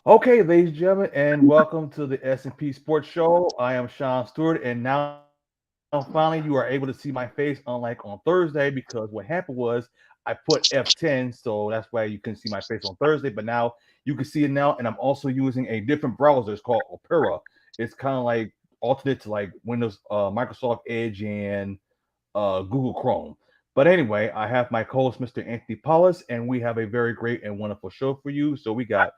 Okay, ladies and gentlemen, and welcome to the S&P Sports Show. I am Sean Stewart, and now finally you are able to see my face, unlike on Thursday, because what happened was I put F10, so that's why you couldn't see my face on Thursday. But now you can see it now, and I'm also using a different browser. It's called Opera. It's kind of like alternate to like Windows, Microsoft Edge, and Google Chrome. But anyway, I have my co-host, Mr. Anthony Paulus, and we have a very great and wonderful show for you. So we got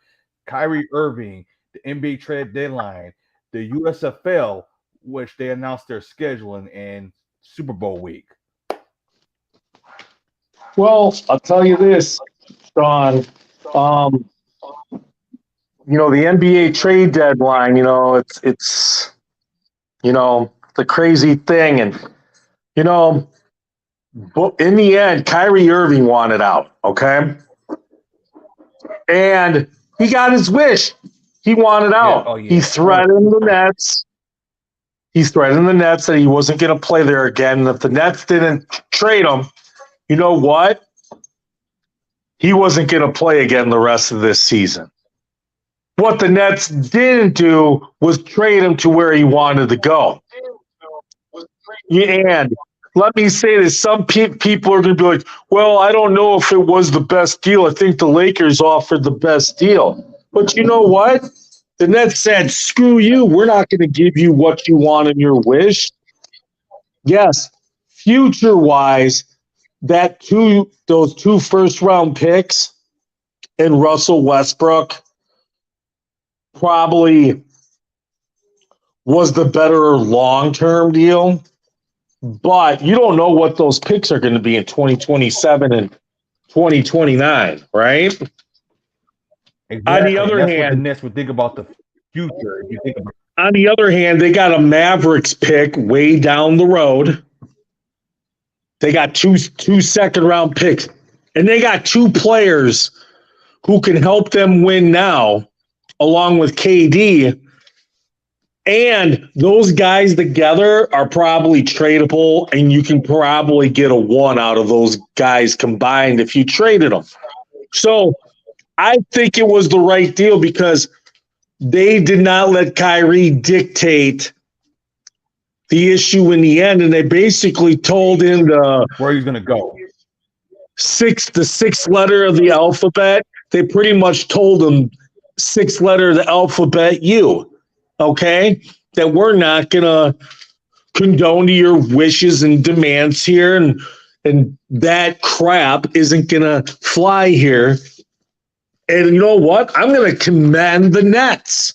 Kyrie Irving, the NBA trade deadline, the USFL, which they announced their scheduling, and Super Bowl week. Well, I'll tell you this, Sean. Um, the NBA trade deadline. It's the crazy thing, and you know, but in the end, Kyrie Irving wanted out. Okay, and he got his wish. He wanted Yeah, out. oh yeah, of course. He threatened the Nets that he wasn't going to play there again. And if the Nets didn't trade him, you know what? He wasn't going to play again the rest of this season. What the Nets didn't do was trade him to where he wanted to go. And let me say this, some people are going to be like, well, I don't know if it was the best deal. I think the Lakers offered the best deal. But you know what? The Nets said, screw you. We're not going to give you what you want in your wish. Yes, future-wise, those two first-round picks and Russell Westbrook probably was the better long-term deal. But you don't know what those picks are going to be in 2027 and 2029, right? On the Exactly, and other that's what the hand, Nets would think about the future. If you think about they got a Mavericks pick way down the road. They got two second-round picks, and they got two players who can help them win now, along with KD. And those guys together are probably tradable, and you can probably get a one out of those guys combined if you traded them. So I think it was the right deal because they did not let Kyrie dictate the issue in the end, and they basically told him where he's going to go. the sixth letter of the alphabet. They pretty much told him sixth letter of the alphabet, U. Okay? That we're not going to condone to your wishes and demands here, and that crap isn't going to fly here. And you know what? I'm going to commend the Nets.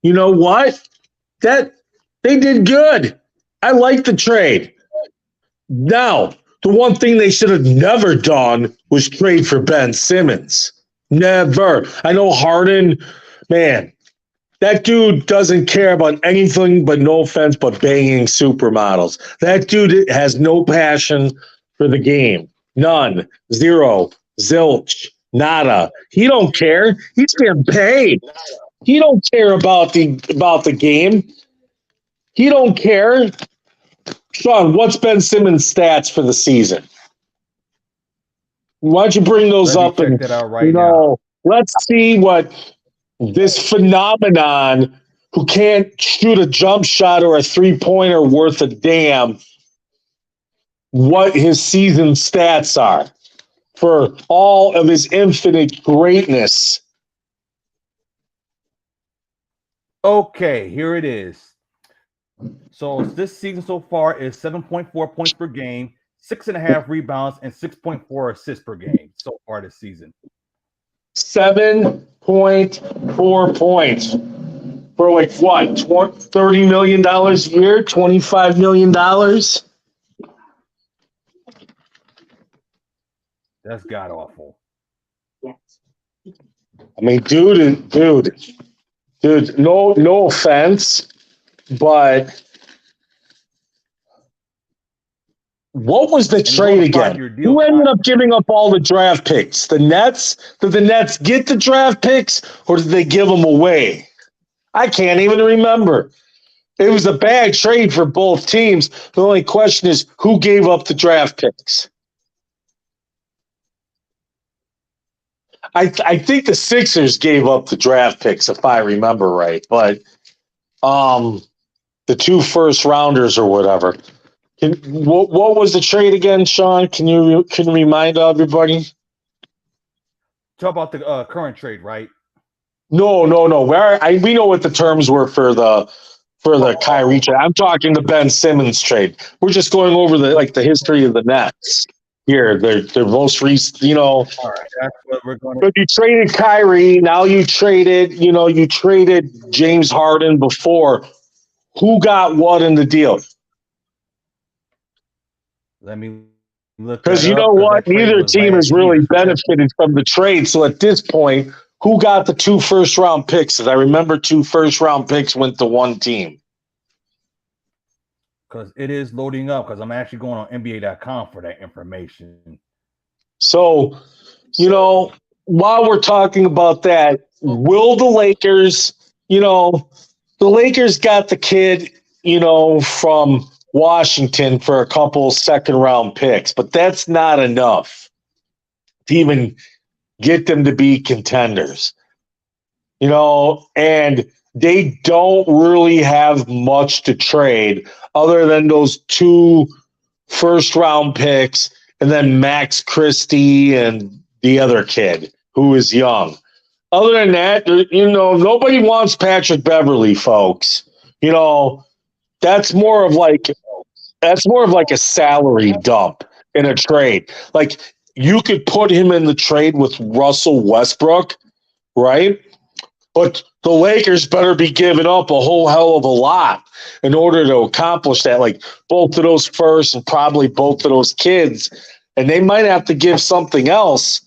You know what? That they did good. I like the trade. Now, the one thing they should have never done was trade for Ben Simmons. Never. I know Harden, man, that dude doesn't care about anything but, no offense, but banging supermodels. That dude has no passion for the game. None. Zero. Zilch. Nada. He don't care. He's getting paid. He don't care about the game. He don't care. Sean, what's Ben Simmons' stats for the season? Why don't you bring those Let me up check and that out right now. let's see what this phenomenon who can't shoot a jump shot or a three-pointer worth a damn, what his season stats are for all of his infinite greatness. Okay, here it is. So this season so far is 7.4 points per game, 6.5 rebounds, and 6.4 assists per game so far this season. 7.4 points for like what? $30 million a year? $25 million? That's god awful. I mean, dude, no offense, but what was the trade again? Who ended up giving up all the draft picks? The Nets? Did the Nets get the draft picks, or did they give them away? I can't even remember. It was a bad trade for both teams. The only question is who gave up the draft picks. I think the Sixers gave up the draft picks, if I remember right, but the 2 first rounders or whatever. What was the trade again, Sean? Can you remind everybody? Talk about the current trade, right? No. We know what the terms were for the Kyrie trade. I'm talking the Ben Simmons trade. We're just going over the history of the Nets here. Their most recent, All right, that's what we're going to. But you traded Kyrie. Now you traded James Harden before. Who got what in the deal? Let me look. Because you know what? Neither team has really benefited from the trade. So at this point, who got the 2 first-round picks? Because I remember 2 first-round picks went to one team. Because it is loading up. Because I'm actually going on NBA.com for that information. So, while we're talking about that, will the Lakers? The Lakers got the kid, from Washington for a couple second-round picks, but that's not enough to even get them to be contenders. And they don't really have much to trade other than those 2 first-round picks and then Max Christie and the other kid who is young. Other than that, nobody wants Patrick Beverley, folks. That's more of like a salary dump in a trade. Like, you could put him in the trade with Russell Westbrook, right? But the Lakers better be giving up a whole hell of a lot in order to accomplish that. Like, both of those first and probably both of those kids. And they might have to give something else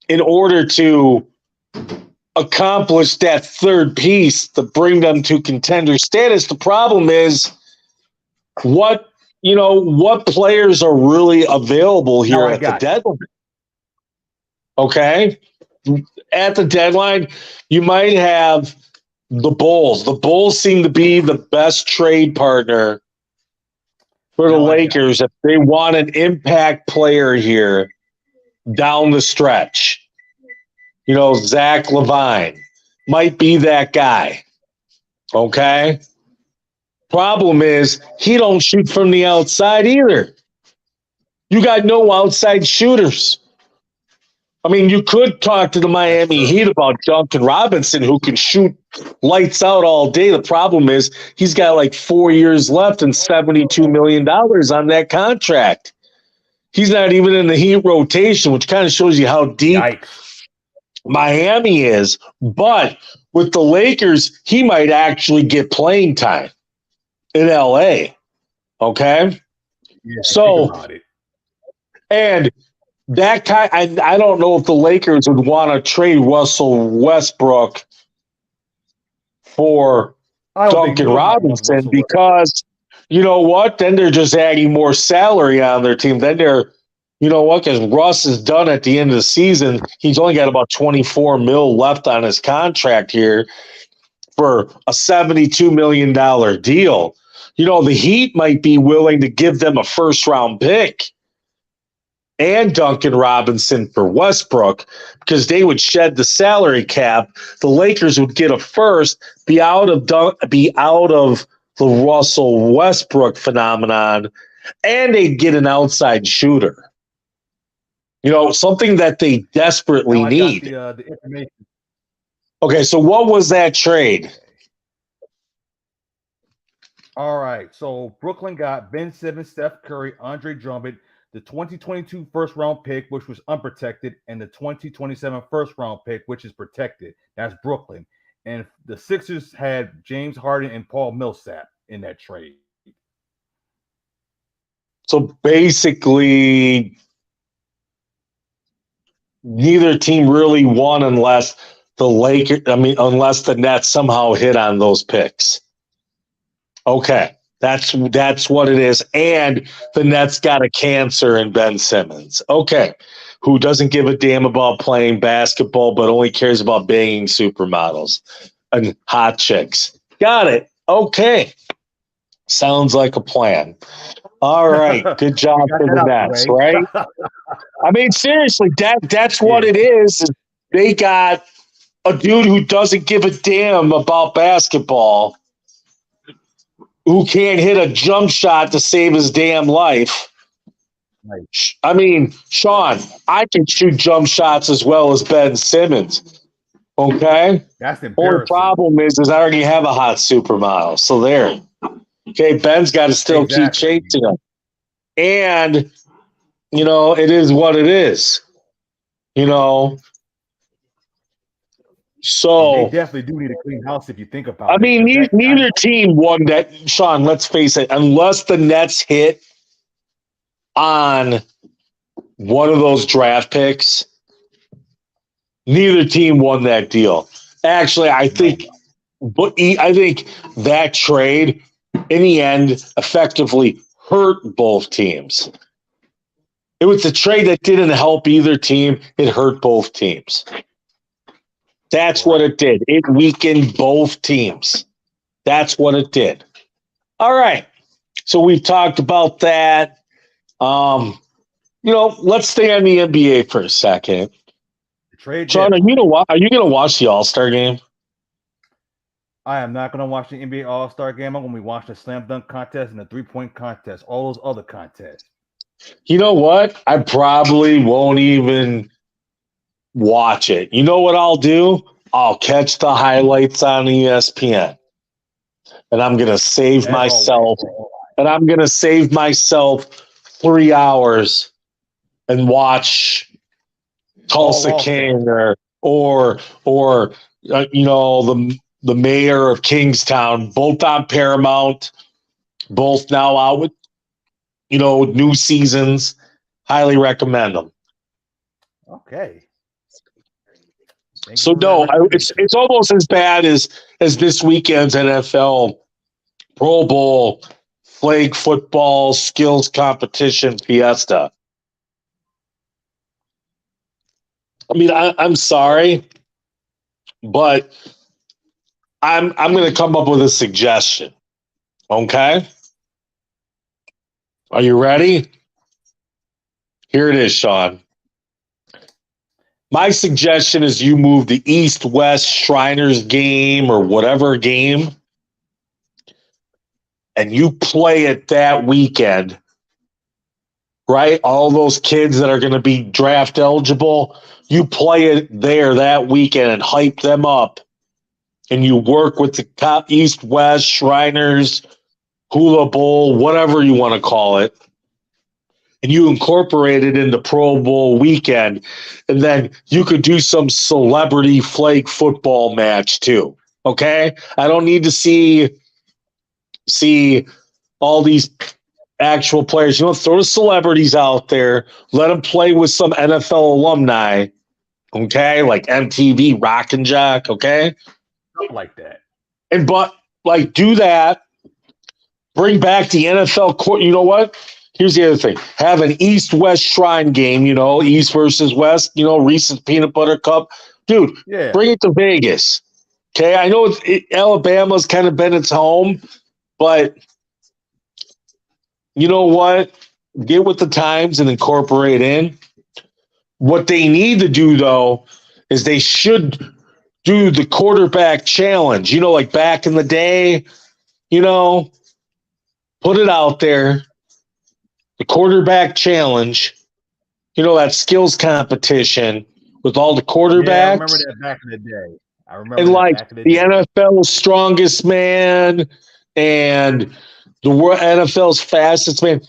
in order to accomplish that third piece to bring them to contender status. The problem is what players are really available here at the deadline. Okay? At the deadline, you might have the Bulls. The Bulls seem to be the best trade partner for the Lakers if they want an impact player here down the stretch. Zach LaVine might be that guy. Okay? Problem is, he don't shoot from the outside either. You got no outside shooters. I mean, you could talk to the Miami Heat about Duncan Robinson, who can shoot lights out all day. The problem is he's got like 4 years left and $72 million on that contract. He's not even in the Heat rotation, which kind of shows you how deep Miami is. But with the Lakers, he might actually get playing time in LA. Okay? Yeah, so, and that kind, I don't know if the Lakers would want to trade Russell Westbrook for Duncan Robinson because, you know what? Then they're just adding more salary on their team. Then they're, because Russ is done at the end of the season. He's only got about $24 million left on his contract here for a $72 million deal. The Heat might be willing to give them a first-round pick and Duncan Robinson for Westbrook because they would shed the salary cap. The Lakers would get a first, be out of the Russell Westbrook phenomenon, and they'd get an outside shooter. Something that they desperately need. The information. Okay, so what was that trade? All right, so Brooklyn got Ben Simmons, Steph Curry, Andre Drummond, the 2022 first-round pick, which was unprotected, and the 2027 first-round pick, which is protected. That's Brooklyn. And the Sixers had James Harden and Paul Millsap in that trade. So basically, neither team really won unless unless the Nets somehow hit on those picks. Okay, that's what it is. And the Nets got a cancer in Ben Simmons. Okay, who doesn't give a damn about playing basketball but only cares about banging supermodels and hot chicks. Got it. Okay. Sounds like a plan. All right. Good job for the Nets, right? I mean, seriously, that's what it is. they got a dude who doesn't give a damn about basketball, who can't hit a jump shot to save his damn life. Right. I mean, Shawn, I can shoot jump shots as well as Ben Simmons. Okay? That's Only embarrassing. problem is I already have a hot supermodel. So there. Okay, Ben's got to still keep chasing him. And, it is what it is. So they definitely do need a clean house if you think about it. I mean, neither team won that. Shawn, let's face it, unless the Nets hit on one of those draft picks, neither team won that deal. Actually, I think that trade in the end effectively hurt both teams. It was a trade that didn't help either team. It hurt both teams. That's what it did. It weakened both teams. That's what it did. All right. So we've talked about that. Let's stay on the NBA for a second. Shawn, are you gonna watch the All-Star game? I am not gonna watch the NBA All-Star game. I'm gonna be watching the slam dunk contest and the 3-point contest, all those other contests. You know what? I probably won't even watch it. You know what I'll do? I'll catch the highlights on ESPN. And I'm going to save myself. And I'm going to save myself 3 hours and watch Tulsa King or the mayor of Kingstown, both on Paramount, both now out with new seasons. Highly recommend them. Okay. So no, it's almost as bad as this weekend's NFL Pro Bowl flag football skills competition fiesta. I mean, I'm sorry, but I'm going to come up with a suggestion. Okay, are you ready? Here it is, Shawn. My suggestion is you move the East-West Shriners game or whatever game, and you play it that weekend, right? All those kids that are going to be draft eligible, you play it there that weekend and hype them up, and you work with the top East-West Shriners, Hula Bowl, whatever you want to call it, and you incorporate it into Pro Bowl weekend, and then you could do some celebrity flag football match too. Okay? I don't need to see all these actual players. Throw the celebrities out there. Let them play with some NFL alumni. Okay? Like MTV, Rock and Jock. Okay? Something like that. Do that. Bring back the NFL court. You know what? Here's the other thing. Have an East-West Shrine game, East versus West, Reese's Peanut Butter Cup. Dude, Bring it to Vegas. Okay? I know Alabama's kind of been its home, but you know what? Get with the times and incorporate in. What they need to do, though, is they should do the quarterback challenge. Like back in the day, put it out there. The quarterback challenge, that skills competition with all the quarterbacks. Yeah, I remember that back in the day. And NFL's strongest man and the world NFL's fastest man.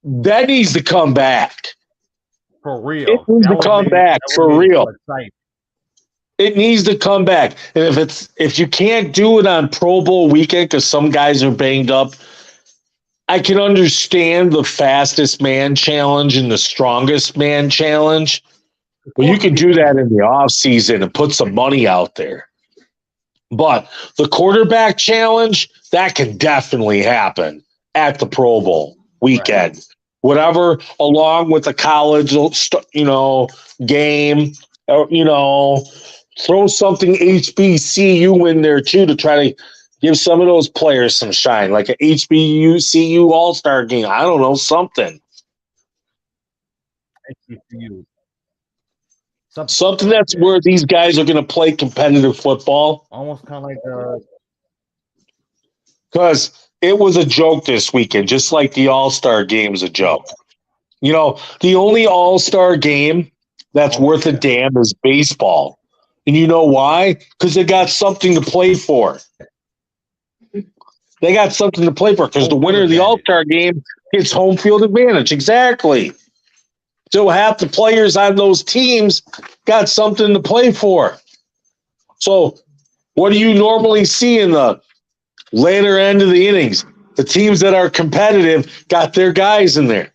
That needs to come back. For real. It needs to come back for real. It needs to come back. And if you can't do it on Pro Bowl weekend because some guys are banged up, I can understand the fastest man challenge and the strongest man challenge. Well, you can do that in the off season and put some money out there. But the quarterback challenge, that can definitely happen at the Pro Bowl weekend. Right. Whatever, along with the college, game, throw something HBCU in there too to try to give some of those players some shine, like an HBCU All-Star game. I don't know, something. HBCU. Something that's where these guys are going to play competitive football. Almost kind of like because it was a joke this weekend, just like the All-Star game is a joke. You know, the only All-Star game that's worth a damn is baseball. And you know why? Because they got something to play for. They got something to play for because the winner of the All-Star game gets home field advantage. Exactly. So half the players on those teams got something to play for. So what do you normally see in the later end of the innings? The teams that are competitive got their guys in there.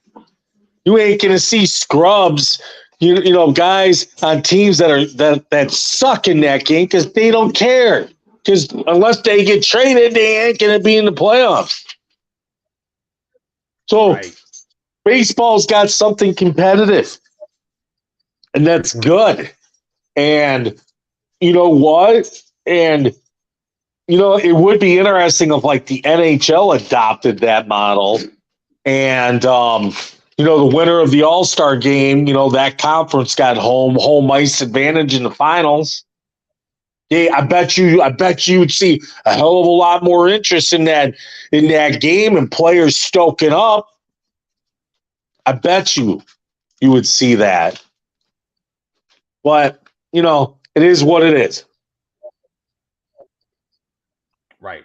You ain't gonna see scrubs, you know, guys on teams that suck in that game because they don't care. Because unless they get traded, they ain't gonna be in the playoffs. So baseball's got something competitive, and that's good. And you know what? And you know, it would be interesting if like the NHL adopted that model and you know, the winner of the All-Star game, you know, that conference got home ice advantage in the finals. Yeah, I bet you would see a hell of a lot more interest in that game and players stoking up. I bet you would see that. But, you know, it is what it is. Right.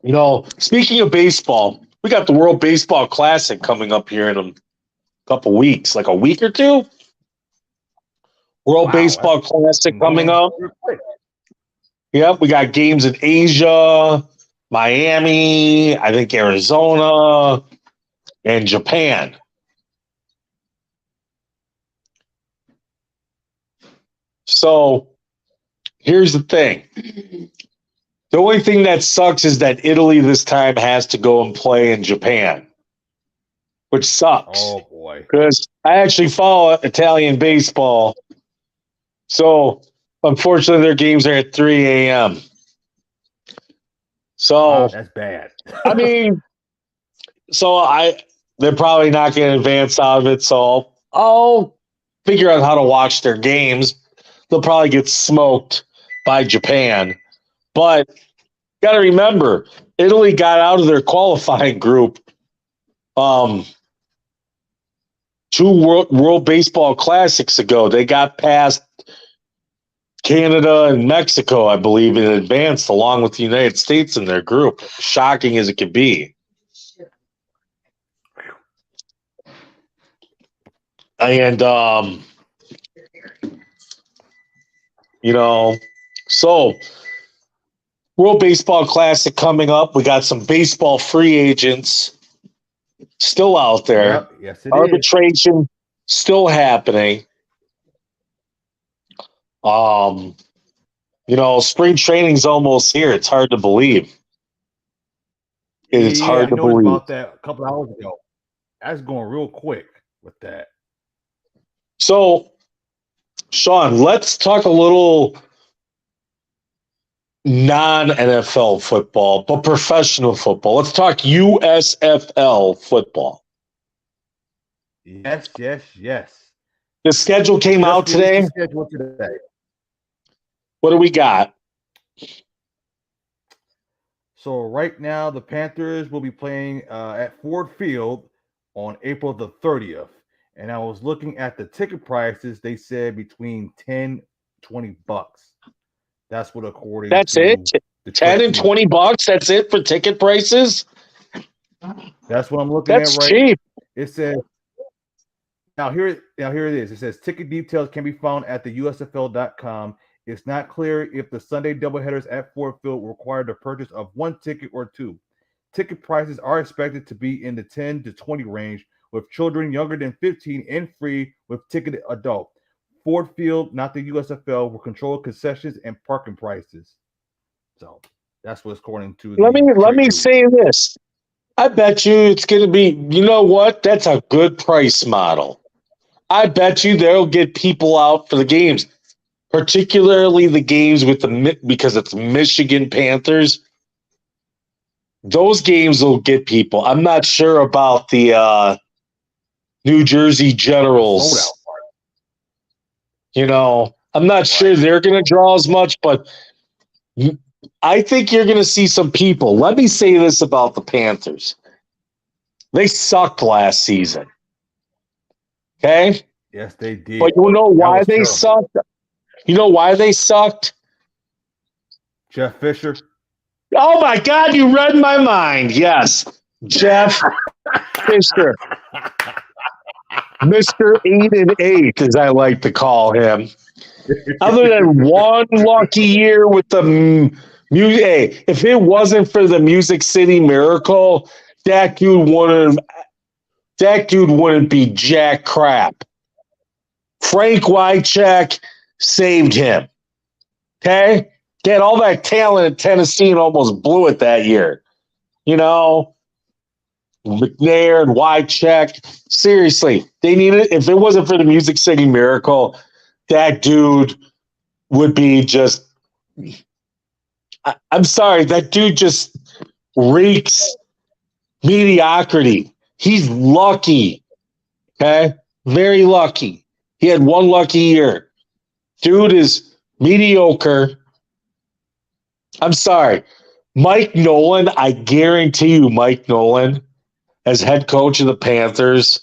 You know, speaking of baseball, we got the World Baseball Classic coming up here in a couple weeks, like a week or two. World Baseball Classic coming up. Yep, we got games in Asia, Miami, I think Arizona, and Japan. So here's the thing. The only thing that sucks is that Italy this time has to go and play in Japan, which sucks. Oh, boy. Because I actually follow Italian baseball. So, unfortunately, their games are at 3 a.m. So, that's bad. I mean, they're probably not going to advance out of it. So, I'll figure out how to watch their games. They'll probably get smoked by Japan. But got to remember, Italy got out of their qualifying group 2 World Baseball Classics ago. They got past Canada and Mexico, I believe, and advanced along with the United States in their group. Shocking as it could be. And, you know, so World Baseball Classic coming up. We got some baseball free agents still out there. Yep. Yes, it Arbitration is. Still happening. You know, spring training's almost here. It's hard to believe. It's hard to believe. About that a couple hours ago. That's going real quick with that. So, Shawn, let's talk a little non-NFL football, but professional football. Let's talk USFL football. Yes. The schedule came out today. What do we got? So right now, the Panthers will be playing at Ford Field on April the 30th. And I was looking at the ticket prices. They said between $10, $20. That's what according That's to it? 10 and $20? That's it for ticket prices? That's what I'm looking at right. That's cheap. It says here it is. It says ticket details can be found at the USFL.com. It's not clear if the Sunday doubleheaders at Ford Field require the purchase of one ticket or two. Ticket prices are expected to be in the 10 to 20 range, with children younger than 15 and free with ticketed adult. Ford Field, not the USFL, will control concessions and parking prices. So that's what's according to. Let me say this. I bet you it's going to be. You know what? That's a good price model. I bet you they'll get people out for the games, particularly the games because it's Michigan Panthers. Those games will get people. I'm not sure about the New Jersey Generals I'm not sure they're going to draw as much, but I think you're going to see some people. Let me say this about the Panthers. They sucked last season. Okay? Yes, they did. But you know why they sucked? You know why they sucked? Jeff Fisher. Oh, my God, you read my mind. Yes, Jeff Fisher. Mr. 8-8, as I like to call him. Other than one lucky year with the music, hey, if it wasn't for the Music City Miracle, that dude wouldn't be jack crap. Frank Wycheck saved him. Okay? He had all that talent at Tennessee and almost blew it that year. McNair and Wycheck. Seriously, they needed, if it wasn't for the Music City Miracle, that dude would be just, I'm sorry, that dude just reeks mediocrity. He's lucky. Okay? Very lucky. He had one lucky year. Dude is mediocre. I'm sorry. Mike Nolan, I guarantee you, Mike Nolan, as head coach of the Panthers,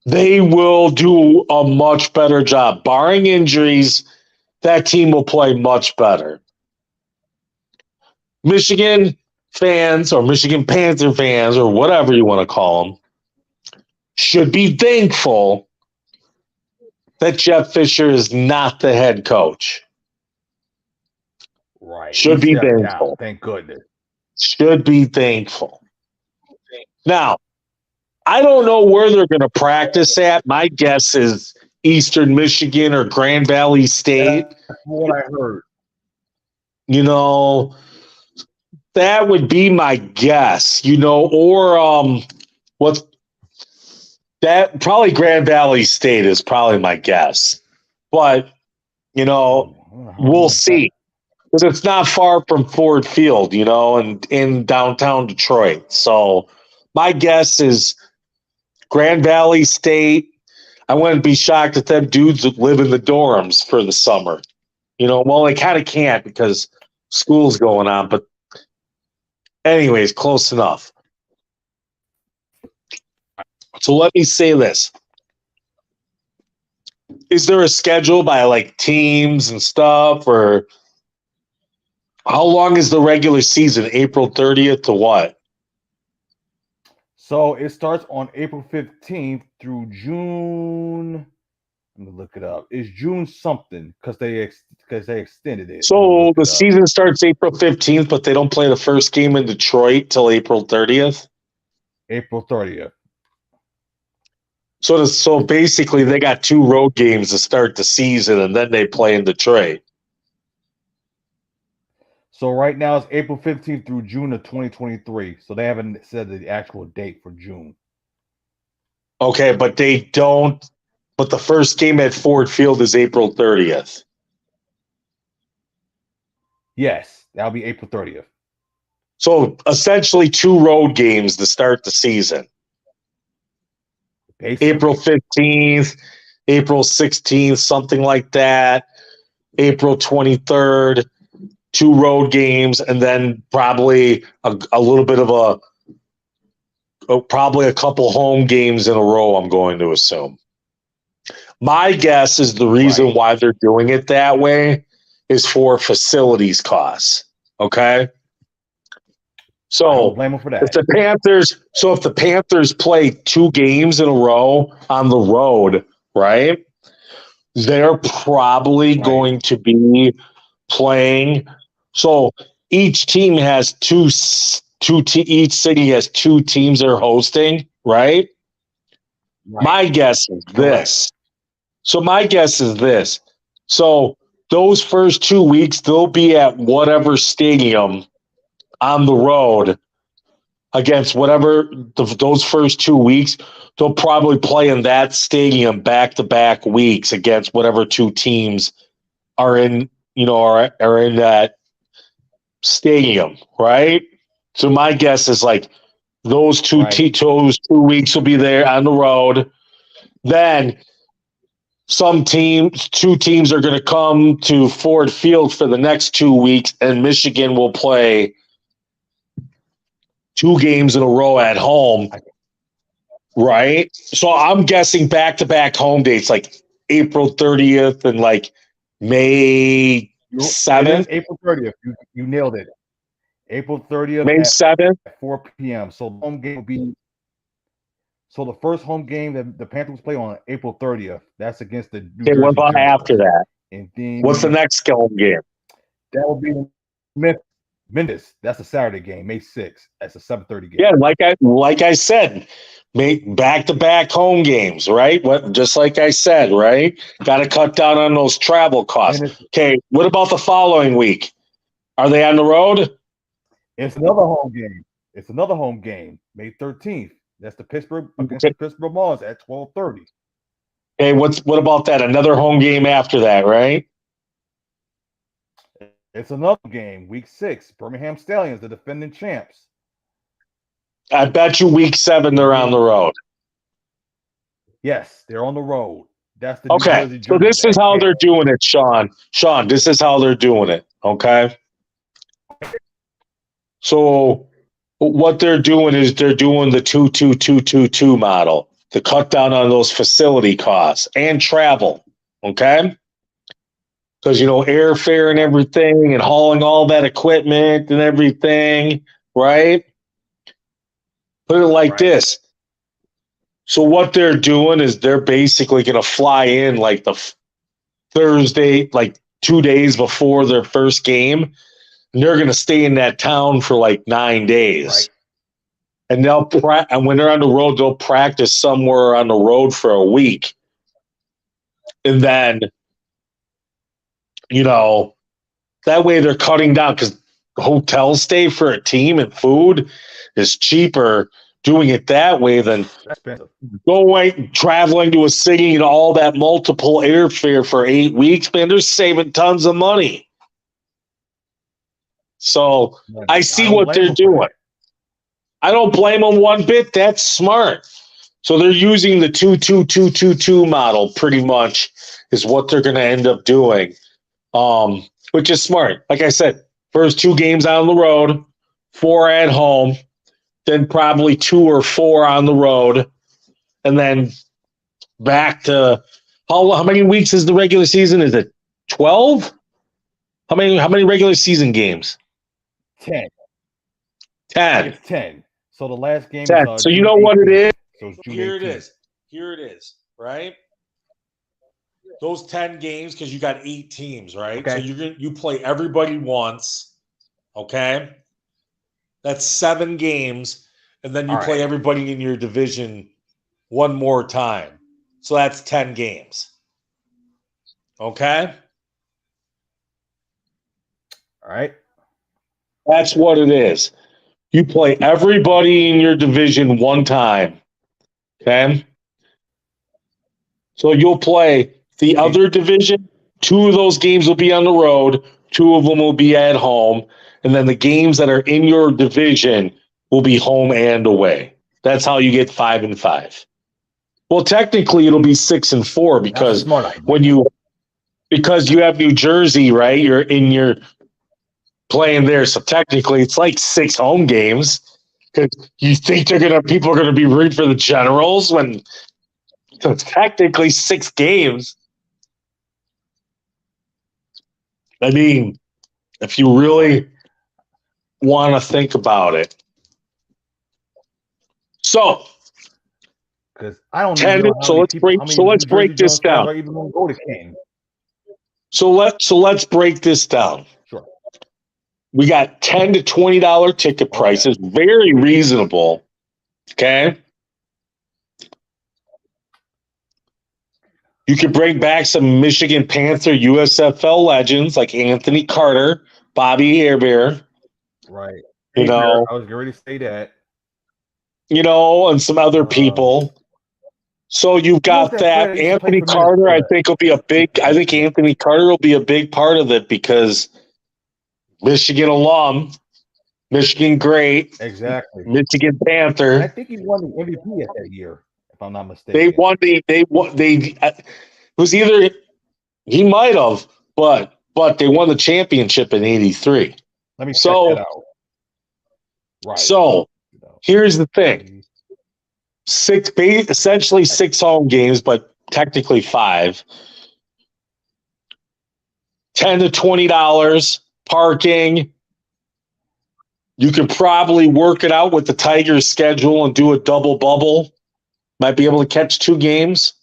they will do a much better job. Barring injuries, that team will play much better. Michigan fans or Michigan Panther fans or whatever you want to call them should be thankful that Jeff Fisher is not the head coach. Right. Should be thankful. Down. Thank goodness. Should be thankful. Now, I don't know where they're going to practice at. My guess is Eastern Michigan or Grand Valley State. That's what I heard. That would be my guess, or what's that? Probably Grand Valley State is probably my guess. But, we'll see. Because it's not far from Ford Field, and in downtown Detroit. So my guess is Grand Valley State. I wouldn't be shocked if them dudes would live in the dorms for the summer. Well, they kind of can't because school's going on. But anyways, close enough. So let me say this. Is there a schedule by teams and stuff, or how long is the regular season? April 30th to what? So it starts on April 15th through June. Let me look it up. It's June something because they extended it. So the season starts April 15th, but they don't play the first game in Detroit till April 30th? April 30th. So basically they got 2 road games to start the season, and then they play in Detroit. So right now it's April 15th through June of 2023. So they haven't said the actual date for June. Okay, but they don't. But the first game at Ford Field is April 30th. Yes, that'll be April 30th. So essentially 2 road games to start the season. Basically. April 15th, April 16th, something like that. April 23rd. 2 road games, and then probably a little bit of probably a couple home games in a row, I'm going to assume. My guess is the reason why they're doing it that way is for facilities costs. Okay? So I don't blame them for that. If the Panthers play 2 games in a row on the road, right? They're probably going to be playing. So each team has each city has 2 teams they're hosting, right? My guess is this. So those first 2 weeks, they'll be at whatever stadium on the road against whatever those first 2 weeks. They'll probably play in that stadium back-to-back weeks against whatever 2 teams are in, are in that stadium, right? So my guess is those 2 weeks will be there on the road. Then two teams are going to come to Ford Field for the next 2 weeks, and Michigan will play 2 games in a row at home, right? So I'm guessing back-to-back home dates, like April 30th and like May 7th. April 30th. You nailed it. April 30th May 7th. at 4 p.m. So the home game will be. So the first home game that the Panthers play on April 30th. That's against the New Jersey What about Generals. after that? And then What's the next home game? That will be Memphis. That's a Saturday game, May 6th. That's a 7:30 game. Yeah, like I said, make back-to-back home games, right? Just like I said, right? Got to cut down on those travel costs. Okay, what about the following week? Are they on the road? It's another home game. May 13th. That's the Pittsburgh against the Pittsburgh Maulers at 12:30. Okay, what about that? Another home game after that, right? It's another game, week 6. Birmingham Stallions, the defending champs. I bet you week 7 they're on the road. Yes, they're on the road. That's the okay. New Jersey So Generals. this is how they're doing it, Sean. Sean, this is how they're doing it. Okay. So what they're doing is they're doing the 2-2-2-2-2 model to cut down on those facility costs and travel. Okay. Because, airfare and everything and hauling all that equipment and everything, right? Put it like this. So what they're doing is they're basically going to fly in like the Thursday, like 2 days before their first game. And they're going to stay in that town for like 9 days. Right. And and when they're on the road, they'll practice somewhere on the road for a week. And then, that way they're cutting down because hotel stay for a team and food is cheaper doing it that way than traveling to a city and all that multiple airfare for 8 weeks. Man, they're saving tons of money. So I see what they're doing. I don't blame them one bit. That's smart. So they're using the 2-2-2-2-2 model pretty much is what they're going to end up doing, which is smart. Like I said, first 2 games on the road, 4 at home, then probably 2 or 4 on the road, and then back to how many weeks is the regular season? Is it 12? How many regular season games? 10. 10. It's 10. So the last game 10. is so you know what it is? So it's June Here 18th. it is. Here it is, right? Those 10 games, because you got 8 teams, right? Okay. So you play everybody once, okay? That's 7 games, and then you play everybody in your division one more time. So that's 10 games. Okay? All right. That's what it is. You play everybody in your division one time. Okay? So you'll play the other division. 2 of those games will be on the road. 2 of them will be at home. And then the games that are in your division will be home and away. That's how you get 5 and 5. Well, technically it'll be 6 and 4 because because you have New Jersey, right? You're playing there. So technically it's like 6 home games. Because you think people are gonna be rooting for the Generals when it's technically 6 games. I mean, if you really want to think about it. So, because I don't know let's break this down. Are even going to go to King. So let's break this down. Sure. We got $10 to $20 ticket prices, very reasonable. Okay. You could bring back some Michigan Panther USFL legends like Anthony Carter, Bobby Airbear. Right. I was ready to say that. And some other people. So you've got that. Anthony Carter, I think Anthony Carter will be a big part of it because Michigan alum, Michigan great. Exactly. Michigan Panther. And I think he won the MVP that year, if I'm not mistaken. was either he might have, but they won the championship in '83. Let me check that out. Right. So here's the thing: essentially 6 home games, but technically 5. $10 to $20 parking. You could probably work it out with the Tigers' schedule and do a double bubble. Might be able to catch 2 games.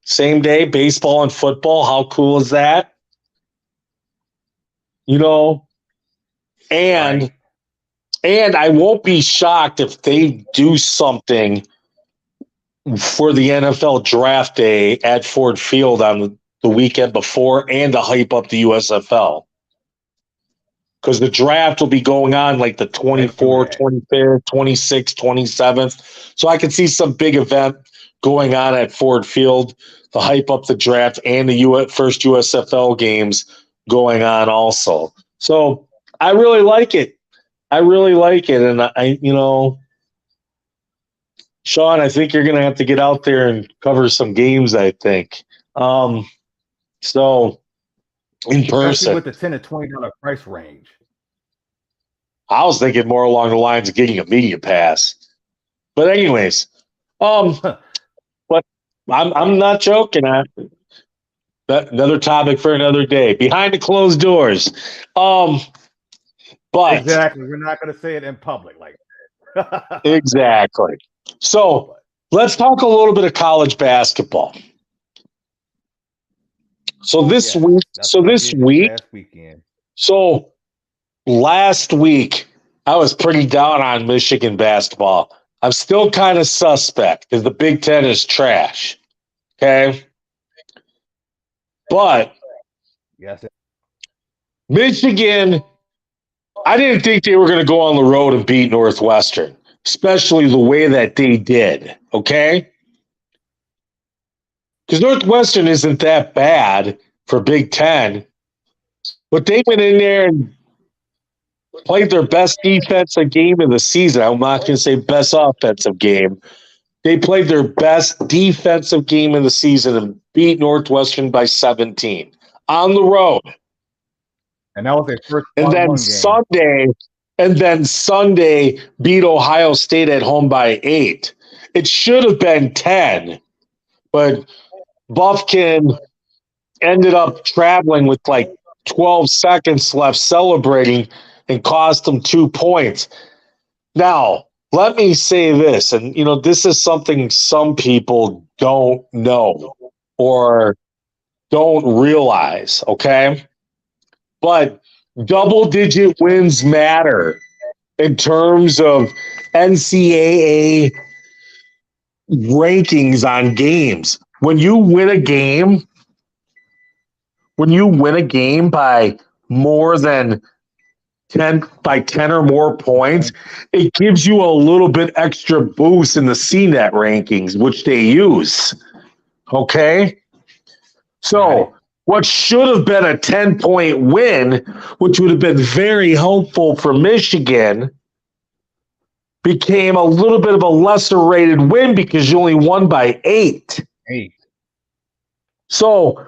Same day, baseball and football. How cool is that? You know, and I won't be shocked if they do something for the NFL draft day at Ford Field on the weekend before and to hype up the USFL. Because the draft will be going on like the 24th, 25th, 26th, 27th. So I can see some big event going on at Ford Field to hype up the draft and the first USFL games going on also. So I really like it. And I Shawn, I think you're going to have to get out there and cover some games, I think. So in person. Especially with the $10 to $20 price range. I was thinking more along the lines of getting a media pass. But anyways, but I'm not joking. Another topic for another day. Behind the closed doors. But exactly, we're not going to say it in public like that. Exactly. So let's talk a little bit of college basketball. So last week, I was pretty down on Michigan basketball. I'm still kind of suspect because the Big Ten is trash. Okay. But Michigan, I didn't think they were going to go on the road and beat Northwestern, especially the way that they did. Okay. Because Northwestern isn't that bad for Big Ten, but they went in there and played their best defensive game of the season. I'm not going to say best offensive game. They played their best defensive game of the season and beat Northwestern by 17 on the road. And that was their first game. And then Sunday beat Ohio State at home by 8. It should have been 10, but Buffkin ended up traveling with like 12 seconds left celebrating and cost them 2 points. Now, let me say this, and this is something some people don't know or don't realize, okay? But double-digit wins matter in terms of NCAA rankings on games. When you win a game by more than 10 or more points, it gives you a little bit extra boost in the CNET rankings, which they use. Okay? So what should have been a 10-point win, which would have been very helpful for Michigan, became a little bit of a lesser rated win because you only won by 8. So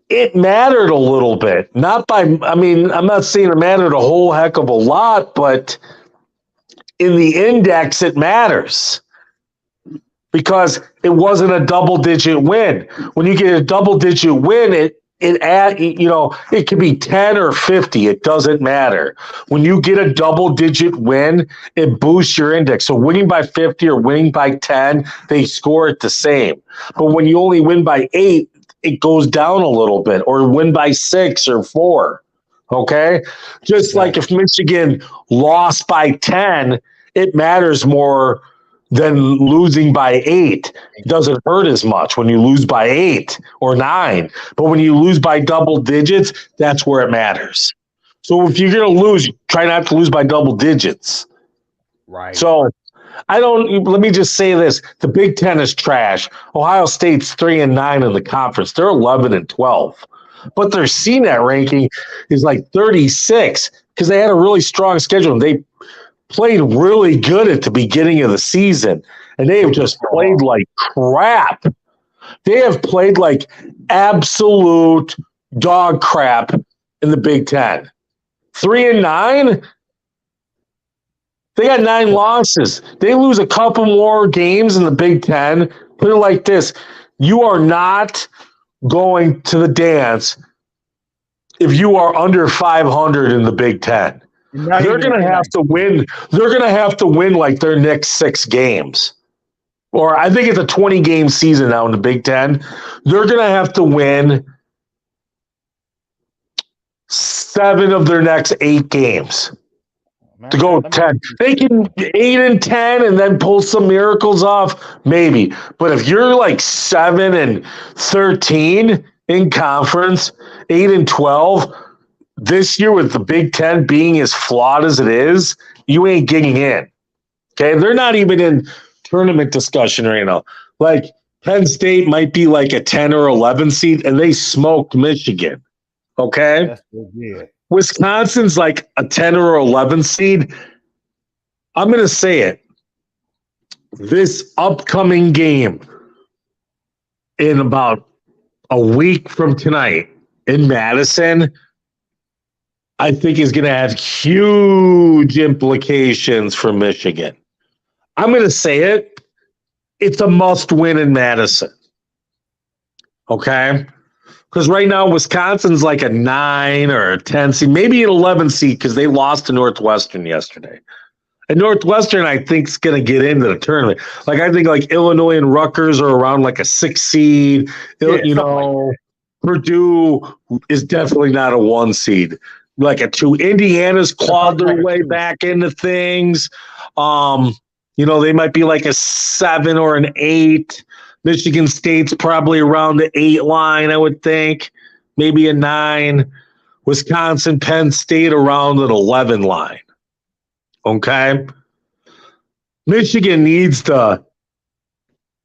it mattered a little bit. I'm not saying it mattered a whole heck of a lot, but in the index, it matters because it wasn't a double-digit win. When you get a double-digit win, it can be 10 or 50. It doesn't matter. When you get a double-digit win, it boosts your index. So winning by 50 or winning by 10, they score it the same. But when you only win by 8, it goes down a little bit, or win by 6 or 4. Okay? Just like if Michigan lost by 10, it matters more than losing by 8. It doesn't hurt as much when you lose by 8 or 9. But when you lose by double digits, that's where it matters. So if you're going to lose, try not to lose by double digits. Right. So let me just say this. The Big Ten is trash. Ohio State's 3-9 in the conference. They're 11-12. But their CNET ranking is like 36 because they had a really strong schedule. They played really good at the beginning of the season, and they have just played like crap. They have played like absolute dog crap in the Big Ten. 3-9. They got 9 losses. They lose a couple more games in the Big Ten. Put it like this: you are not going to the dance if you are under 500 in the Big Ten. They're going to have to win. They're going to have to win like their next 6 games. Or I think it's a 20-game season now in the Big Ten. They're going to have to win 7 of their next 8 games to go 10. They can 8-10 and then pull some miracles off, maybe. But if you're like 7-13 in conference, 8-12, this year with the Big Ten being as flawed as it is, you ain't getting in. Okay, they're not even in tournament discussion right now. Like Penn State might be like a 10 or 11 seed, and they smoked Michigan. Okay, that's good. Wisconsin's like a 10 or 11 seed. I'm going to say it. This upcoming game in about a week from tonight in Madison, I think is going to have huge implications for Michigan. I'm going to say it. It's a must-win in Madison. Okay? Because right now, Wisconsin's like a 9 or a 10 seed, maybe an 11 seed because they lost to Northwestern yesterday. And Northwestern, I think, is going to get into the tournament. Like, I think like Illinois and Rutgers are around like a 6 seed. Like Purdue is definitely not a 1 seed. Like a 2. Indiana's clawed their way back into things. They might be like a 7 or an 8. Michigan State's probably around the 8 line, I would think. Maybe a 9. Wisconsin, Penn State around an 11 line. Okay? Michigan needs to,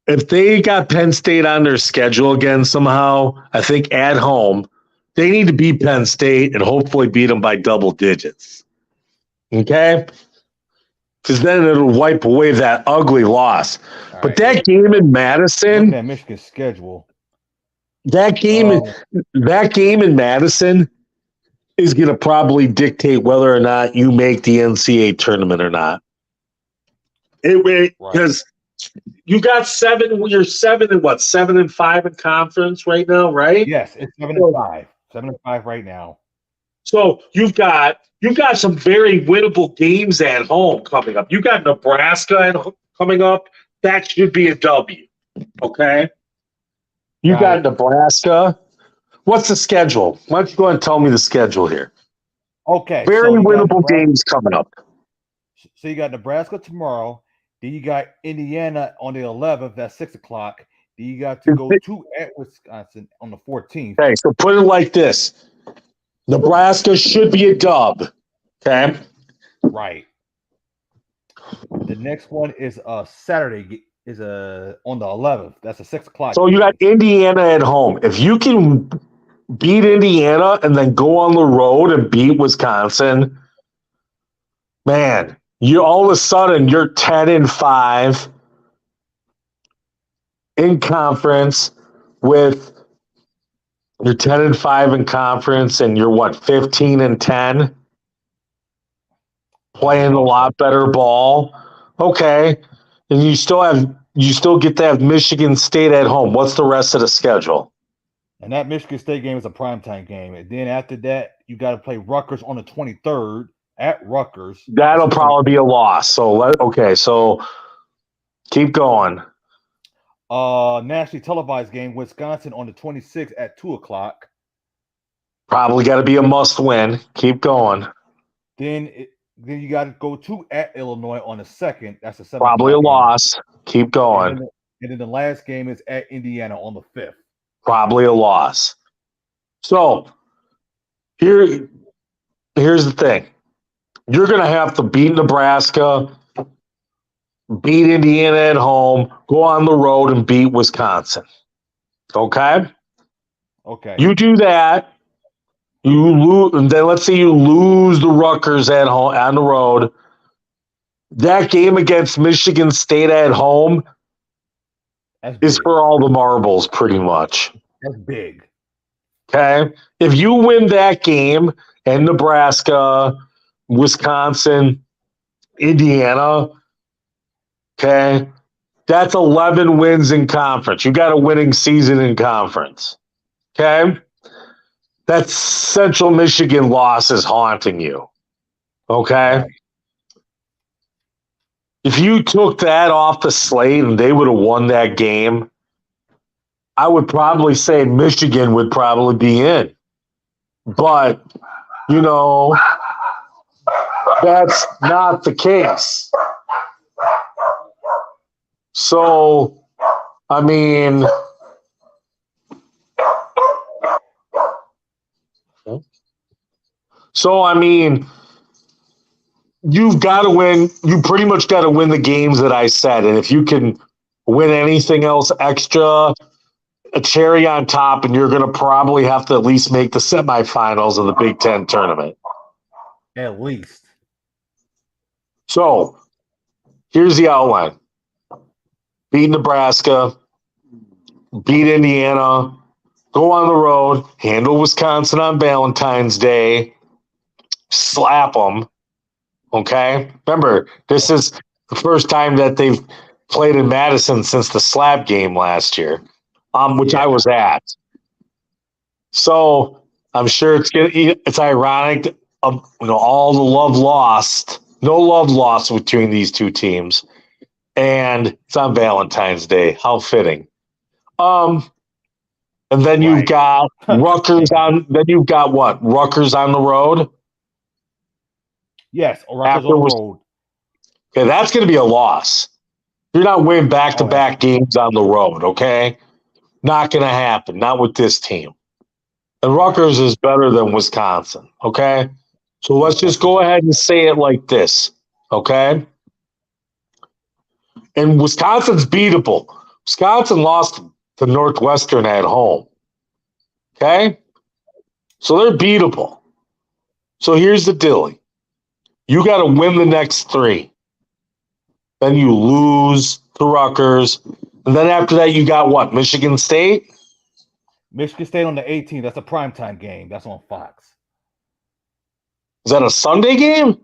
if they got Penn State on their schedule again somehow, I think at home, they need to beat Penn State and hopefully beat them by double digits. Okay? Because then it'll wipe away that ugly loss. But that game in Madison, that Michigan schedule, that game in Madison is going to probably dictate whether or not you make the NCAA tournament or not. Because you got 7. You're 7-5 in conference right now, right? Yes, it's 7-5. 7-5 right now. So you've got some very winnable games at home coming up. You got Nebraska coming up. That should be a W. Okay? You got Nebraska. What's the schedule? Why don't you go ahead and tell me the schedule here? Okay. Very winnable games coming up. So you got Nebraska tomorrow. Then you got Indiana on the 11th. That's 6 o'clock. Then you got to go at Wisconsin on the 14th. Okay, so put it like this. Nebraska should be a dub. Okay? Right. The next one is Saturday. Is on the 11th. That's a 6 o'clock. So you got Indiana at home. If you can beat Indiana and then go on the road and beat Wisconsin, man, you all of a sudden you're 10-5 in conference with you're 10-5 in conference and you're 15-10 playing a lot better ball. Okay. And you still get to have Michigan State at home. What's the rest of the schedule? And that Michigan State game is a primetime game. And then after that, you got to play Rutgers on the 23rd at Rutgers. That'll probably be a loss. So keep going. Nationally televised game, Wisconsin on the 26th at 2 o'clock. Probably got to be a must win. Keep going. Then you got to go at Illinois on the 2nd. That's a 7 probably a loss. Keep going. And then the last game is at Indiana on the 5th. Probably a loss. So here's the thing. You're going to have to beat Nebraska, beat Indiana at home, go on the road and beat Wisconsin. Okay? Okay. You do that. You lose, and then let's say you lose the Rutgers at home on the road. That game against Michigan State at home That's is big. for all the marbles, pretty much. That's big. Okay? If you win that game and Nebraska, Wisconsin, Indiana, okay, that's 11 wins in conference. You got a winning season in conference. Okay? That Central Michigan loss is haunting you. Okay? Right. If you took that off the slate and they would have won that game, I would probably say Michigan would probably be in. But, you know, that's not the case. So, I mean, you've got to win. You pretty much got to win the games that I said. And if you can win anything else extra, a cherry on top, and you're going to probably have to at least make the semifinals of the Big Ten tournament. At least. So here's the outline: beat Nebraska, beat Indiana, go on the road, handle Wisconsin on Valentine's Day, slap them. Okay? Remember, this is the first time that they've played in Madison since the slap game last year, which I was at. So I'm sure it's ironic. All the love lost, no love lost between these two teams, and it's on Valentine's Day. How fitting. And then you've got Rutgers on. Then you've got what? Rutgers on the road. Yes, Rutgers on the road. Okay, that's going to be a loss. You're not winning back-to-back games on the road, okay? Not going to happen. Not with this team. And Rutgers is better than Wisconsin, okay? So let's just go ahead and say it like this, okay? And Wisconsin's beatable. Wisconsin lost to Northwestern at home, okay? So they're beatable. So here's the deal. You got to win the next three. Then you lose to Rutgers. And then after that, you got what? Michigan State? Michigan State on the 18th. That's a primetime game. That's on Fox. Is that a Sunday game?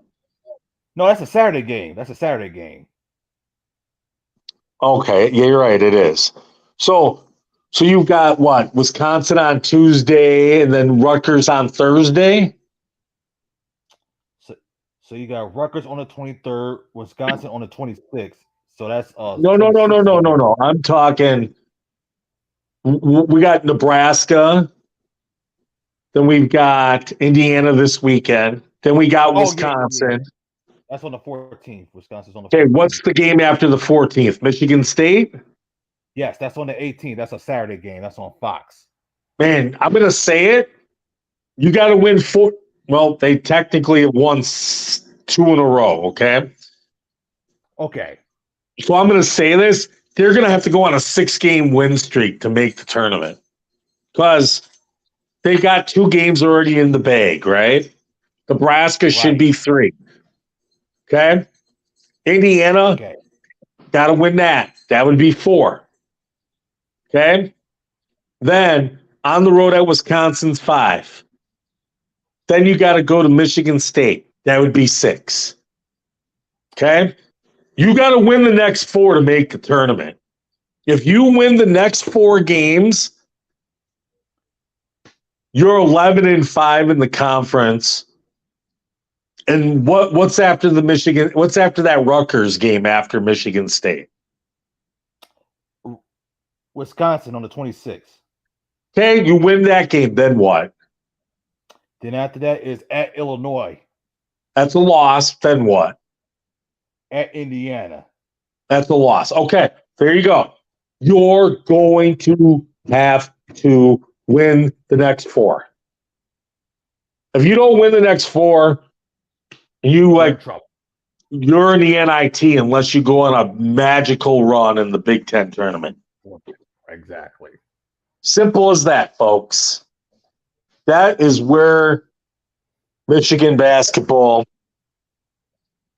No, that's a Saturday game. Okay. Yeah, you're right. It is. So you've got what? Wisconsin on Tuesday and then Rutgers on Thursday? So you got Rutgers on the 23rd, Wisconsin on the 26th. So that's No. I'm talking. We got Nebraska. Then we've got Indiana this weekend. Then we got Wisconsin. Yeah. That's on the 14th. Wisconsin's on the 14th. Okay, what's the game after the 14th? Michigan State? Yes, that's on the 18th. That's a Saturday game. That's on Fox. Man, I'm going to say it. You got to win four. Well, they technically won 2 in a row, okay? Okay. So I'm going to say this. They're going to have to go on a 6-game win streak to make the tournament because they got 2 games already in the bag, right? Nebraska should be 3. Okay? Indiana, got to win that. That would be 4. Okay? Then on the road at Wisconsin's 5. Then you got to go to Michigan State. That would be 6. Okay? You got to win the next 4 to make the tournament. If you win the next 4 games, you're 11-5 in the conference. And what's after the Michigan? What's after that Rutgers game after Michigan State? Wisconsin on the 26th. Okay, you win that game. Then what? Then after that is at Illinois. That's a loss. Then what? At Indiana. That's a loss. Okay, there you go. You're going to have to win the next 4. If you don't win the next 4, you're in the NIT unless you go on a magical run in the Big Ten tournament. Exactly. Simple as that, folks. That is where Michigan basketball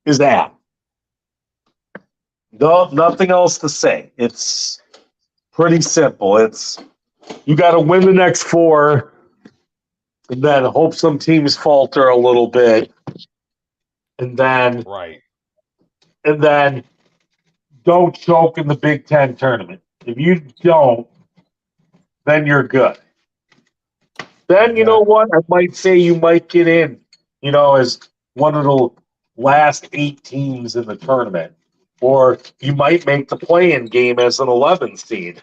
is at. No, nothing else to say. It's Pretty simple. It's you got to win the next 4, and then hope some teams falter a little bit, and then Right. Don't choke in the Big Ten tournament. If you don't, then you're good. Then you know what? I might say you might get in, as one of the last 8 teams in the tournament. Or you might make the play-in game as an 11 seed.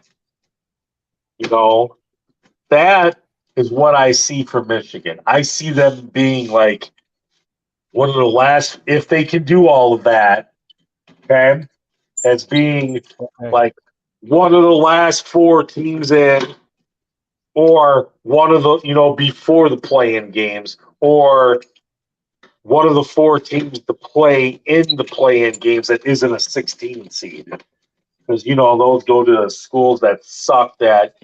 That is what I see for Michigan. I see them being like one of the last, if they can do all of that, okay, as being like one of the last 4 teams in, or one of the, before the play-in games, or one of the 4 teams to play in the play-in games that isn't a 16 seed. Because, those go to schools that suck, that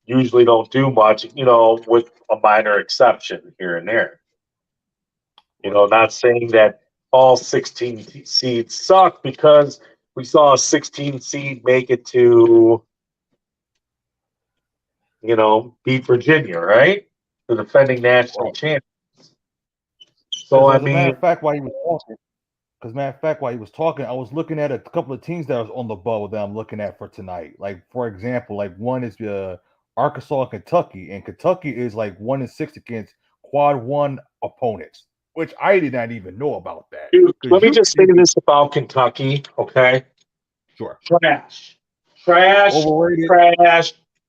usually don't do much, with a minor exception here and there. Not saying that all 16 seeds suck, because we saw a 16 seed make it to, beat Virginia, right? The defending national champions. So, as a matter of fact, while he was talking, I was looking at a couple of teams that was on the bubble that I'm looking at for tonight. Like, for example, one is Arkansas and Kentucky is 1-6 against quad 1 opponents, which I did not even know about that. Dude, let me just say this about Kentucky, okay? Sure. Trash. Overrated.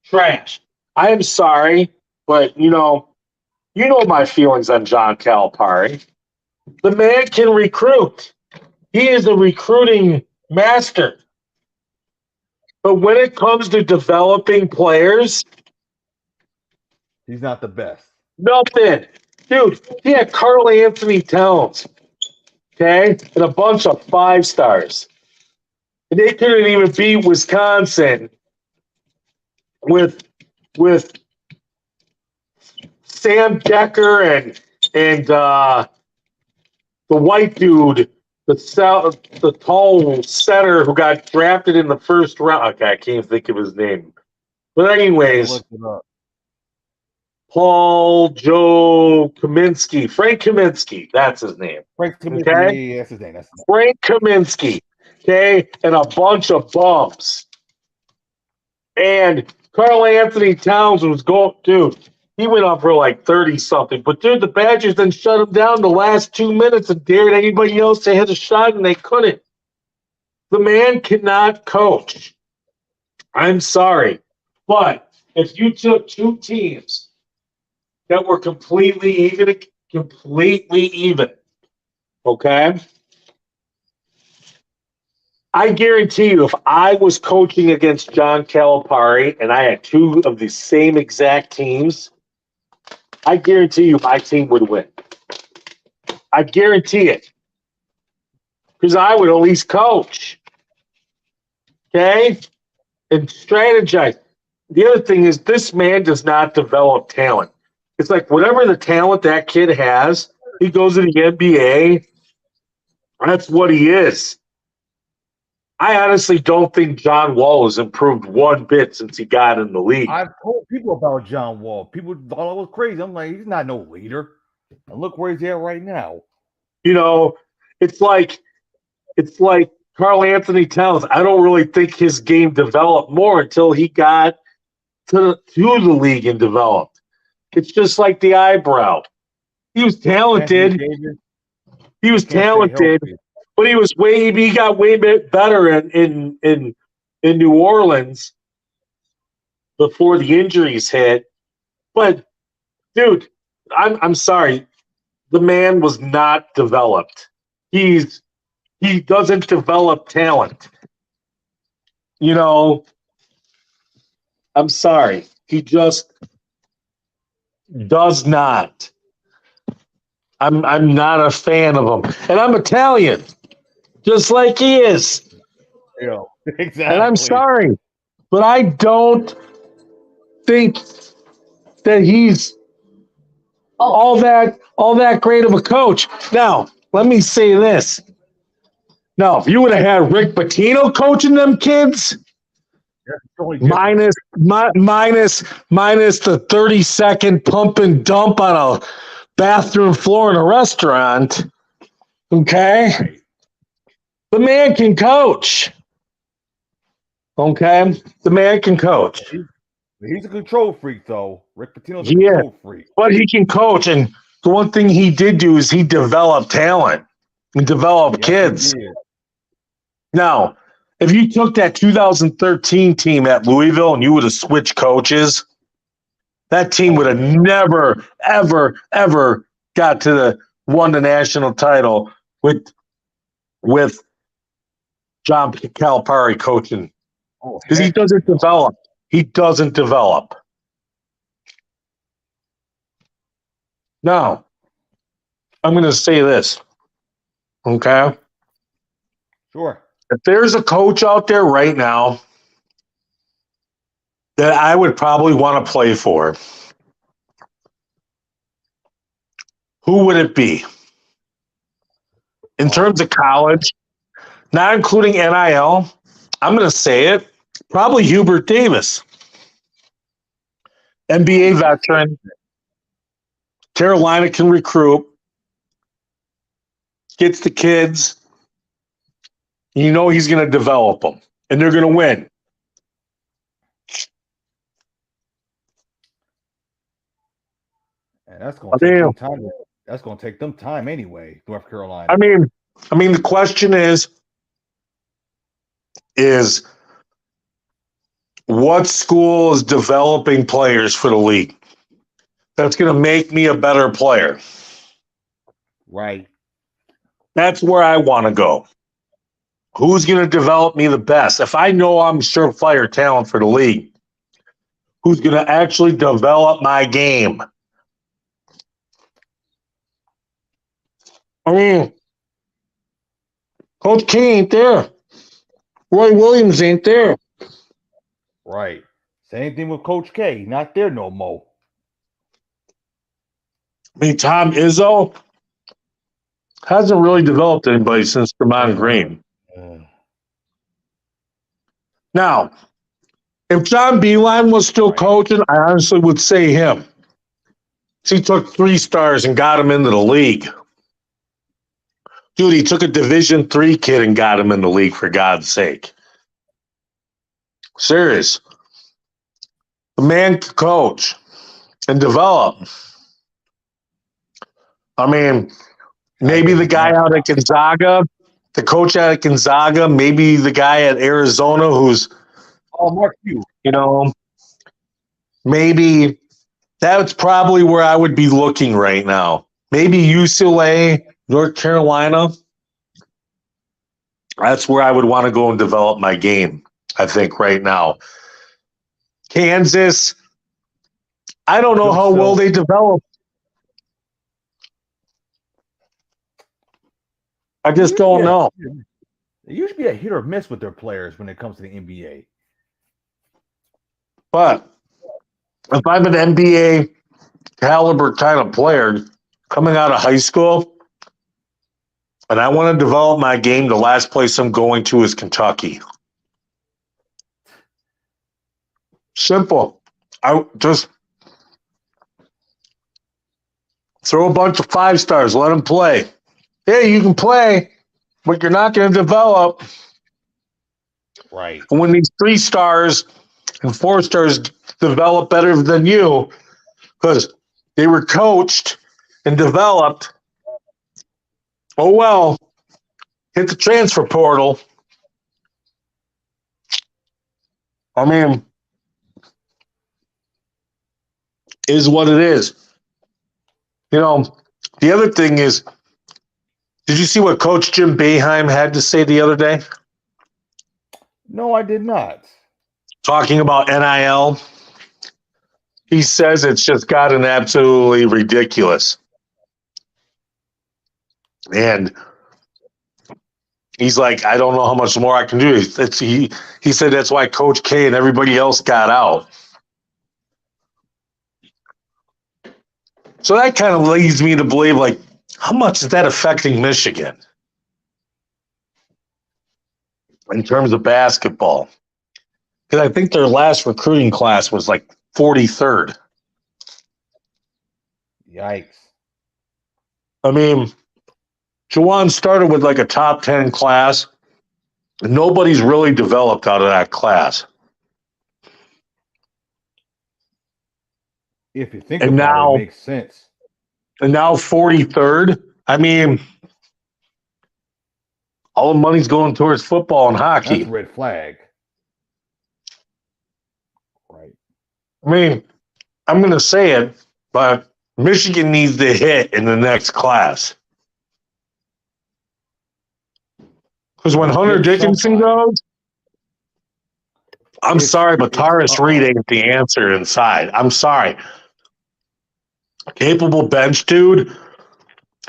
Trash. I am sorry, but you know my feelings on John Calipari. The man can recruit. He is a recruiting master. But when it comes to developing players, he's not the best. Nothing. Dude, he had Karl Anthony Towns, okay, and a bunch of 5 stars. And they couldn't even beat Wisconsin with Sam Decker and the white dude, the tall center who got drafted in the first round. Okay, I can't think of his name. But anyways, Frank Kaminsky, that's his name. Frank Kaminsky, okay? That's his name. Frank Kaminsky, okay, and a bunch of bums. And Karl Anthony Towns was going, dude, he went up for 30-something. But, dude, the Badgers then shut him down the last 2 minutes and dared anybody else to hit a shot, and they couldn't. The man cannot coach. I'm sorry. But if you took 2 teams that were completely even, okay? I guarantee you, if I was coaching against John Calipari and I had 2 of the same exact teams, I guarantee you my team would win. I guarantee it. Because I would at least coach. Okay? And strategize. The other thing is, this man does not develop talent. It's like whatever the talent that kid has, he goes to the NBA, that's what he is. I honestly don't think John Wall has improved 1 bit since he got in the league. I've told people about John Wall. People thought I was crazy. I'm like, he's not no leader. And look where he's at right now. It's like Karl Anthony Towns. I don't really think his game developed more until he got to the league and developed. It's just like the eyebrow. He was talented. But he got way better in New Orleans before the injuries hit. But dude, I'm sorry, the man was not developed. He doesn't develop talent. I'm sorry, he just does not. I'm not a fan of him, and I'm Italian, just like he is. Exactly. And I'm sorry, but I don't think that he's all that great of a coach. Now, let me say this. Now, if you would have had Rick Pitino coaching them kids, minus the 30-second pump and dump on a bathroom floor in a restaurant. Okay, Right. the man can coach. Okay, the man can coach. He's a control freak, though. Rick Pitino's a Yeah, control freak. but he can coach, and the one thing he did do is he developed talent. He developed kids. Now, if you took that 2013 team at Louisville and you would have switched coaches, that team would have never, ever, ever got to won the national title with John Calipari coaching, because he doesn't develop. He doesn't develop. Now, I'm going to say this, okay? Sure. If there's a coach out there right now that I would probably want to play for, who would it be? In terms of college, not including NIL, I'm going to say it, probably Hubert Davis. NBA veteran. Carolina can recruit. Gets the kids. You know he's going to develop them, and they're going to win. And that's going to take them time. That's going to take them time anyway, North Carolina. I mean, the question is what school is developing players for the league that's going to make me a better player? Right. That's where I want to go. Who's going to develop me the best? If I know I'm surefire talent for the league, who's going to actually develop my game? I mean, Coach K ain't there. Roy Williams ain't there. Right. Same thing with Coach K. Not there no more. I mean, Tom Izzo hasn't really developed anybody since Draymond Green. Now, if John Beilein was still coaching, I honestly would say him. He took 3 stars and got him into the league. Dude, he took a Division III kid and got him in the league, for God's sake. Serious. The man can coach and develop. I mean, maybe the guy out at Gonzaga, the coach out at Gonzaga, maybe the guy at Arizona who's, Mark Hughes. Maybe that's probably where I would be looking right now. Maybe UCLA, North Carolina. That's where I would want to go and develop my game, I think, right now. Kansas, I don't know how well they develop. I just don't know. They usually be a hit or miss with their players when it comes to the NBA. But if I'm an NBA caliber kind of player coming out of high school and I want to develop my game, the last place I'm going to is Kentucky. Simple. I just throw a bunch of 5 stars, let them play. Hey, you can play, but you're not going to develop. Right. And when these 3 stars and 4 stars develop better than you, because they were coached and developed, oh well, hit the transfer portal. I mean, is what it is. You know, the other thing is, did you see what Coach Jim Boeheim had to say the other day? No, I did not. Talking about NIL. He says it's just gotten absolutely ridiculous. And he's like, I don't know how much more I can do. He said that's why Coach K and everybody else got out. So that kind of leads me to believe, like, how much is that affecting Michigan in terms of basketball? Because I think their last recruiting class was like 43rd. Yikes. I mean, Jawan started with like a top 10 class. Nobody's really developed out of that class. If you think And about it, it now, makes sense. 43rd. I mean, all the money's going towards football and hockey. That's a red flag. Right. I mean, I'm going to say it, but Michigan needs to hit in the next class. Because when Hunter Dickinson goes, I'm sorry, but Taurus Reed ain't the answer inside. I'm sorry. Capable bench dude,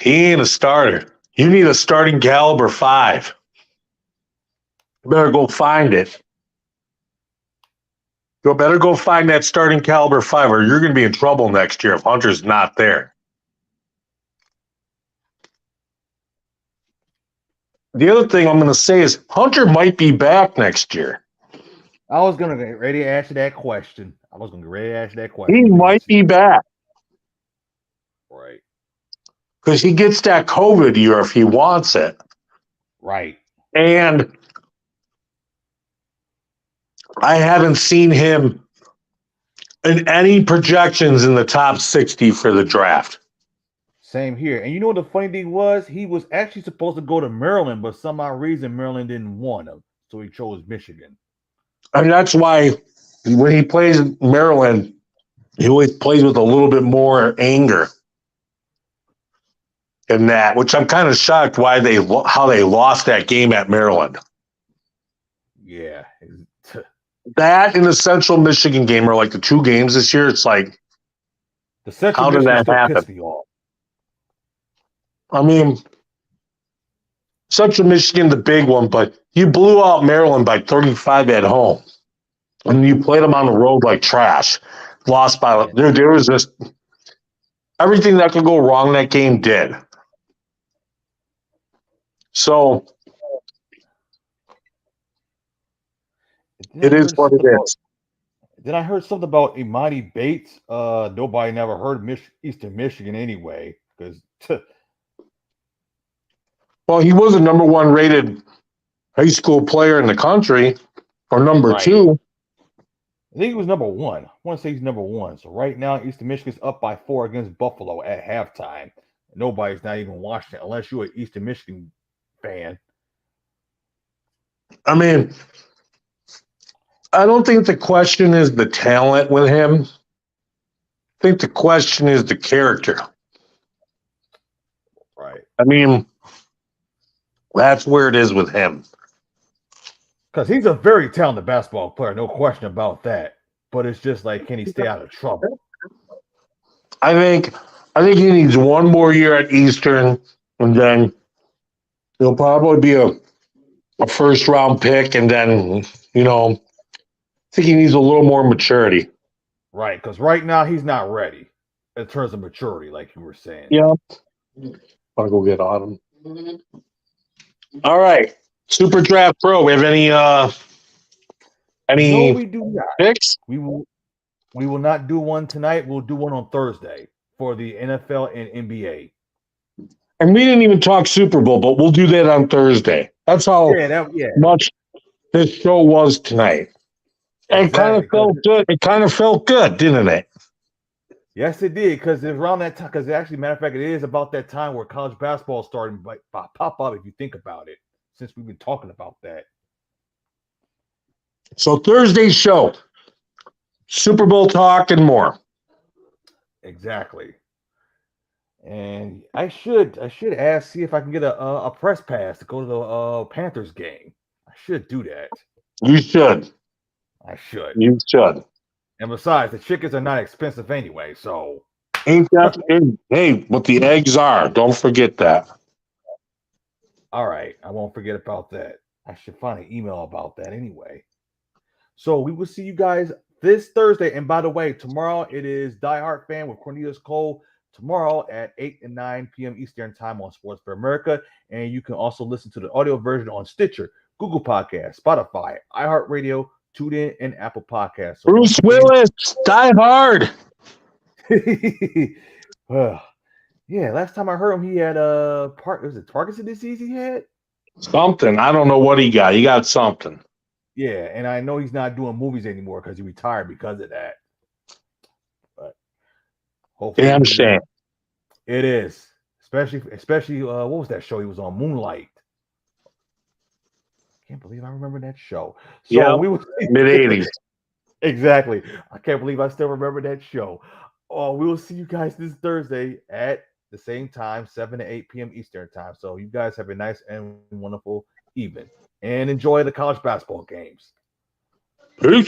he ain't a starter. You need a starting caliber 5. You better go find it. You better go find that starting caliber 5, or you're going to be in trouble next year if Hunter's not there. The other thing I'm going to say is Hunter might be back next year. I was going to get ready to ask you that question. He might be back. Right. Because he gets that COVID year if he wants it. Right. And I haven't seen him in any projections in the top 60 for the draft. Same here. And you know what the funny thing was? He was actually supposed to go to Maryland, but some odd reason Maryland didn't want him. So he chose Michigan. And that's why when he plays in Maryland, he always plays with a little bit more anger in that, which I'm kind of shocked how they lost that game at Maryland. Yeah. That and the Central Michigan game are like the 2 games this year. It's like, the Central how did Michigan that happen? Pissed me off. I mean, Central Michigan, the big one, but you blew out Maryland by 35 at home. And you played them on the road like trash. Lost by there was just everything that could go wrong in that game did. So it is what it is. Then I heard something about Imani Bates. Nobody never heard of Eastern Michigan anyway, because well, he was a number 1 rated high school player in the country, or number 2. I think he was number 1. I want to say he's number 1. So right now, Eastern Michigan's up by 4 against Buffalo at halftime. Nobody's not even watching it unless you're an Eastern Michigan fan. I mean, I don't think the question is the talent with him. I think the question is the character. Right. I mean, that's where it is with him. Because he's a very talented basketball player, no question about that. But it's just like, can he stay out of trouble? I think he needs 1 more year at Eastern, and then he'll probably be a first-round pick, and then, I think he needs a little more maturity. Right, because right now he's not ready in terms of maturity, like you were saying. Yeah. I'll go get Autumn. All right. Super Draft Pro. We have any No, we do not. Picks? We will not do one tonight. We'll do one on Thursday for the NFL and NBA. And we didn't even talk Super Bowl, but we'll do that on Thursday. That's how much this show was tonight. Exactly. It kind of felt good. It kind of felt good, didn't it? Yes, it did. Because it's around that time. Because actually, matter of fact, it is about that time where college basketball is starting to pop up. If you think about it, since we've been talking about that. So Thursday's show, Super Bowl talk and more. Exactly. And I should see if I can get a press pass to go to the Panthers game. I should do that. You should. I should. You should. And besides, the chickens are not expensive anyway, so. Ain't that hey, what the eggs are. Don't forget that. All right. I won't forget about that. I should find an email about that anyway. So we will see you guys this Thursday. And by the way, tomorrow it is Die Hard Fan with Cornelius Cole. Tomorrow at 8 and 9 p.m. Eastern Time on Sports for America. And you can also listen to the audio version on Stitcher, Google Podcasts, Spotify, iHeartRadio, Tune in and Apple Podcasts. So Bruce Willis, Die Hard. Yeah, last time I heard him, he had was it Parkinson's disease he had? Something. I don't know what he got. He got something. Yeah, and I know he's not doing movies anymore because he retired because of that. But hopefully, Damn shame. It is, especially what was that show he was on? Moonlight. Can't believe I remember that show. So yeah, we were mid-80s. Exactly. I can't believe I still remember that show. Oh, we will see you guys this Thursday at the same time, 7 to 8 p.m. Eastern time. So you guys have a nice and wonderful evening and enjoy the college basketball games. Peace.